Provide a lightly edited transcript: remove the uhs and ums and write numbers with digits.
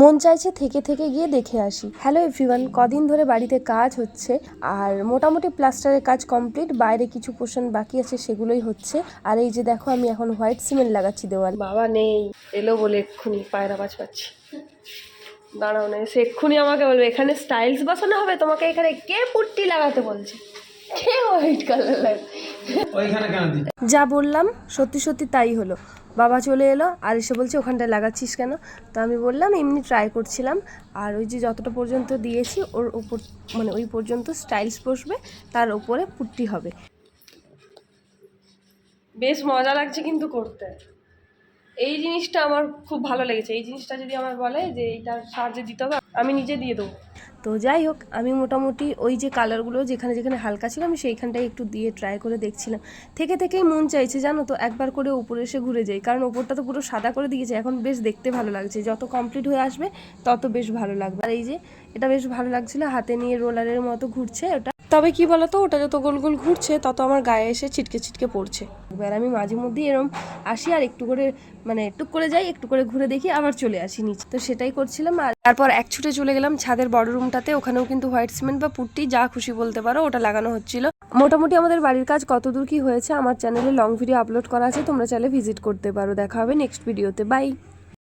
মন চাইছে থেকে থেকে গিয়ে দেখে আসি। হ্যালো এভরিওয়ান, কদিন ধরে বাড়িতে কাজ হচ্ছে আর মোটামুটি প্লাস্টারের কাজ কমপ্লিট, বাইরে কিছু পোর্শন বাকি আছে সেগুলোই হচ্ছে। আর এই যে দেখো আমি এখন হোয়াইট সিমেন্ট লাগাচ্ছি দেওয়াল। বাবা নেই, এলো বলে এক্ষুনি পায়রা বাজ পাচ্ছি। দাঁড়াও না, সে এক্ষুনি আমাকে বলবে এখানে স্টাইলস বসানো হবে, তোমাকে এখানে কে পুট্টি লাগাতে বলছে, কে হোয়াইট কালার লাগে। যা বললাম সত্যি সত্যি তাই হলো। বাবা চলে এলো আর এসে বলছে ওখানটায় লাগাচ্ছিস কেন। তো আমি বললাম এমনি ট্রাই করছিলাম। আর ওই যে যতটা পর্যন্ত দিয়েছি ওর উপর মানে ওই পর্যন্ত স্টাইলস বসবে, তার উপরে পুট্টি হবে। বেশ মজা লাগছে কিন্তু করতে। এই জিনিসটা আমার খুব ভালো লেগেছে। এই জিনিসটা যদি আমার বলে যে এইটার সাহায্যে দিতে হবে, আমি নিজে দিয়ে দেবো। তো যাই হোক, আমি মোটামুটি ওই যে কালারগুলো যেখানে যেখানে হালকা ছিল আমি সেইখানটায় একটু দিয়ে ট্রাই করে দেখছিলাম। থেকে থেকেই মন চাইছে জানো তো একবার করে উপরে এসে ঘুরে যাই, কারণ ওপরটা তো পুরো সাদা করে দিয়েছে, এখন বেশ দেখতে ভালো লাগছে। যত কমপ্লিট হয়ে আসবে তত বেশ ভালো লাগবে। আর এই যে এটা বেশ ভালো লাগছিল, হাতে নিয়ে রোলারের মতো ঘুরছে ওটা। তবে কি বলতো, ওটা যত গোল গোল ঘুরছে তত আমার গায়ে এসে ছিটকে ছিটকে পড়ছে। এবার আমি মাঝে মধ্যেই এরম আসি আর একটু করে মানে টুক করে যাই, একটু করে ঘুরে দেখি, আবার চলে আসি নিচে। তো সেটাই করছিলাম। আর তারপর এক ছুটে চলে গেলাম ছাদের বড় রুমটাতে। ওখানেও কিন্তু হোয়াইট সিমেন্ট বা পুট্টি যা খুশি বলতে পারো ওটা লাগানো হচ্ছিল। মোটামুটি আমাদের বাড়ির কাজ কতদূর কি হয়েছে আমার চ্যানেলে লং ভিডিও আপলোড করা আছে, তোমরা চাইলে ভিজিট করতে পারো। দেখা হবে নেক্সট ভিডিওতে, বাই।